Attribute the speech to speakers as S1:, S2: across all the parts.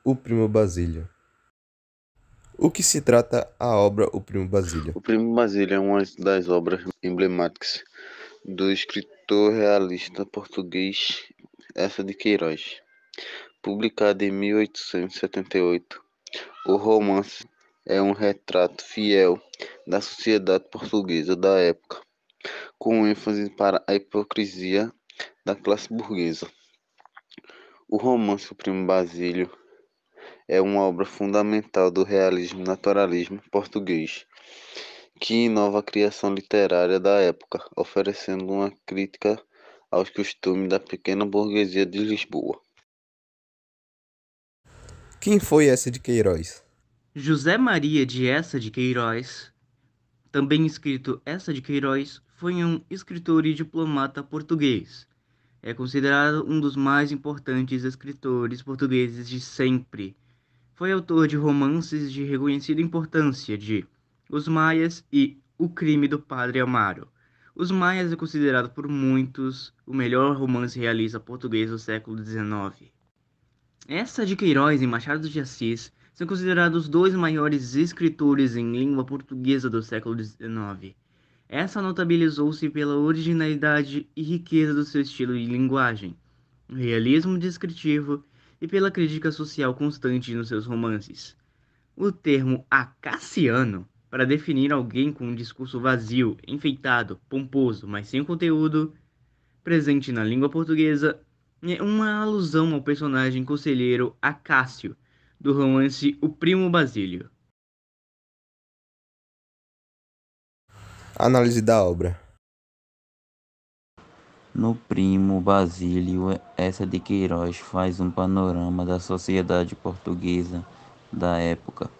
S1: O Primo Basílio. O que se trata a obra O Primo Basílio?
S2: O Primo Basílio é uma das obras emblemáticas do escritor realista português Eça de Queiroz. Publicado em 1878, o romance é um retrato fiel da sociedade portuguesa da época, com ênfase para a hipocrisia da classe burguesa. O romance O Primo Basílio é uma obra fundamental do realismo naturalismo português, que inova a criação literária da época, oferecendo uma crítica aos costumes da pequena burguesia de Lisboa.
S1: Quem foi Eça de Queiroz?
S3: José Maria de Eça de Queiroz, também escrito Eça de Queiroz, foi um escritor e diplomata português. É considerado um dos mais importantes escritores portugueses de sempre. Foi autor de romances de reconhecida importância de Os Maias e O Crime do Padre Amaro. Os Maias é considerado por muitos o melhor romance realista português do século XIX. Eça de Queiroz e Machado de Assis são considerados os dois maiores escritores em língua portuguesa do século XIX. Essa notabilizou-se pela originalidade e riqueza do seu estilo de linguagem, realismo descritivo e pela crítica social constante nos seus romances. O termo acaciano, para definir alguém com um discurso vazio, enfeitado, pomposo, mas sem conteúdo, presente na língua portuguesa, é uma alusão ao personagem conselheiro Acácio, do romance O Primo Basílio.
S1: Análise da obra.
S4: No Primo Basílio, Eça de Queiroz faz um panorama da sociedade portuguesa da época.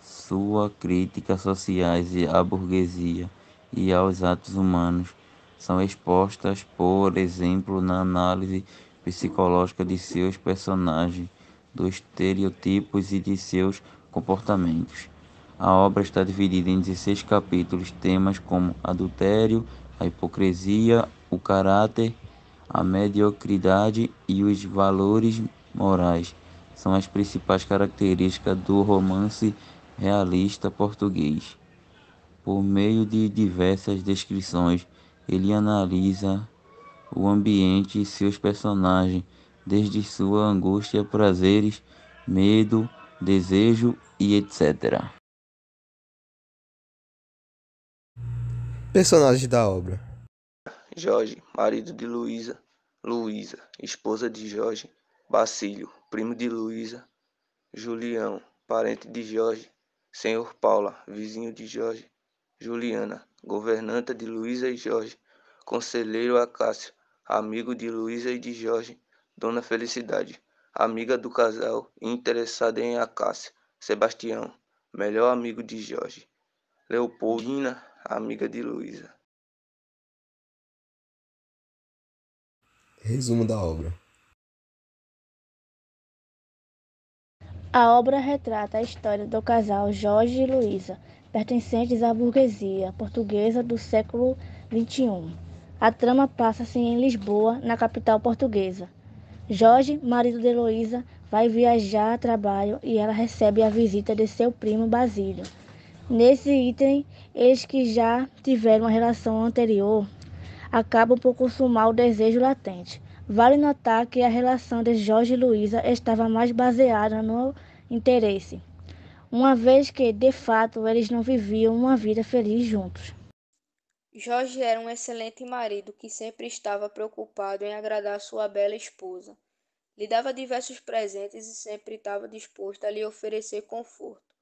S4: Sua crítica sociais à burguesia e aos atos humanos são expostas, por exemplo, na análise psicológica de seus personagens, dos estereotipos e de seus comportamentos. A obra está dividida em 16 capítulos, temas como adultério, a hipocrisia, o caráter, a mediocridade e os valores morais. São as principais características do romance realista português. Por meio de diversas descrições, ele analisa o ambiente e seus personagens, desde sua angústia, prazeres, medo, desejo e etc.
S1: Personagens da obra.
S5: Jorge, marido de Luísa, Luísa, esposa de Jorge, Bacílio, primo de Luísa, Julião, parente de Jorge, Senhor Paula, vizinho de Jorge, Juliana, governanta de Luísa e Jorge, conselheiro Acácio, amigo de Luísa e de Jorge, Dona Felicidade, amiga do casal e interessada em Acácio, Sebastião, melhor amigo de Jorge, Leopoldina, amiga de Luísa.
S1: Resumo da obra.
S6: A obra retrata a história do casal Jorge e Luísa, pertencentes à burguesia portuguesa do século XXI. A trama passa-se em Lisboa, na capital portuguesa. Jorge, marido de Luísa, vai viajar a trabalho e ela recebe a visita de seu primo Basílio. Nesse item, eles que já tiveram uma relação anterior acabam por consumar o desejo latente. Vale notar que a relação de Jorge e Luísa estava mais baseada no interesse, uma vez que, de fato, eles não viviam uma vida feliz juntos.
S7: Jorge era um excelente marido que sempre estava preocupado em agradar sua bela esposa. Lhe dava diversos presentes e sempre estava disposto a lhe oferecer conforto.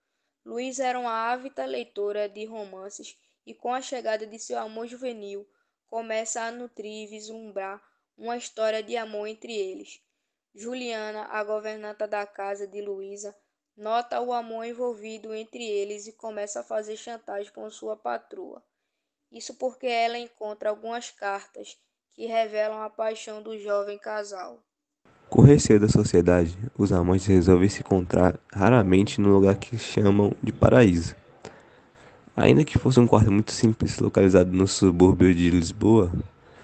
S7: Luísa era uma ávida leitora de romances e, com a chegada de seu amor juvenil, começa a nutrir e vislumbrar uma história de amor entre eles. Juliana, a governanta da casa de Luísa, nota o amor envolvido entre eles e começa a fazer chantagem com sua patroa. Isso porque ela encontra algumas cartas que revelam a paixão do jovem casal.
S1: Com receio da sociedade, os amantes resolvem se encontrar raramente no lugar que chamam de paraíso. Ainda que fosse um quarto muito simples, localizado no subúrbio de Lisboa,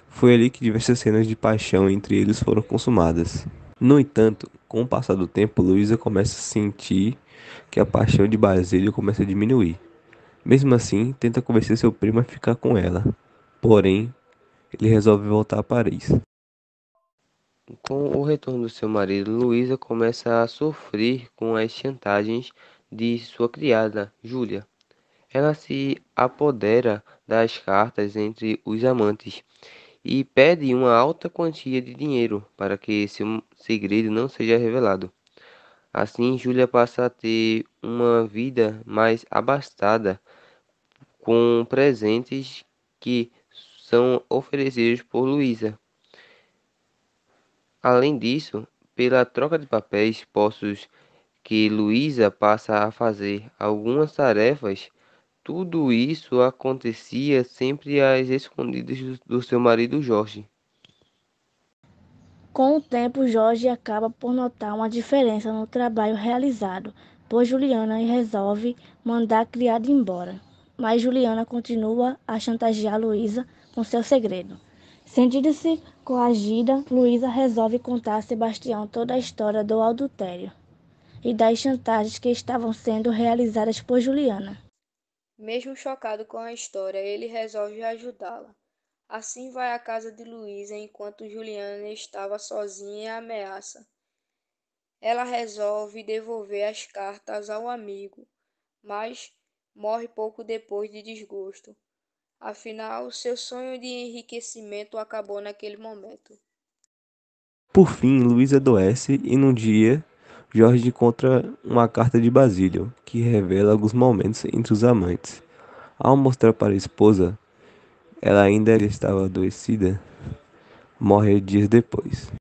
S1: foi ali que diversas cenas de paixão entre eles foram consumadas. No entanto, Com o passar do tempo, Luísa começa a sentir que a paixão de Basílio começa a diminuir. Mesmo assim, tenta convencer seu primo a ficar com ela. Porém, ele resolve voltar a Paris.
S8: Com o retorno do seu marido, Luísa começa a sofrer com as chantagens de sua criada, Júlia. Ela se apodera das cartas entre os amantes e pede uma alta quantia de dinheiro para que seu segredo não seja revelado. Assim, Júlia passa a ter uma vida mais abastada, com presentes que são oferecidos por Luísa. Além disso, pela troca de papéis postos que Luísa passa a fazer algumas tarefas, tudo isso acontecia sempre às escondidas do seu marido Jorge.
S6: Com o tempo, Jorge acaba por notar uma diferença no trabalho realizado, pois Juliana resolve mandar a criada embora. Mas Juliana continua a chantagear Luísa com seu segredo. Sentindo-se coagida, Luísa resolve contar a Sebastião toda a história do adultério e das chantagens que estavam sendo realizadas por Juliana.
S7: Mesmo chocado com a história, ele resolve ajudá-la. Assim vai à casa de Luísa enquanto Juliana estava sozinha e ameaça. Ela resolve devolver as cartas ao amigo, mas morre pouco depois de desgosto. Afinal, seu sonho de enriquecimento acabou naquele momento.
S1: Por fim, Luísa adoece e num dia, Jorge encontra uma carta de Basílio, que revela alguns momentos entre os amantes. Ao mostrar para a esposa, ela ainda estava adoecida, morre dias depois.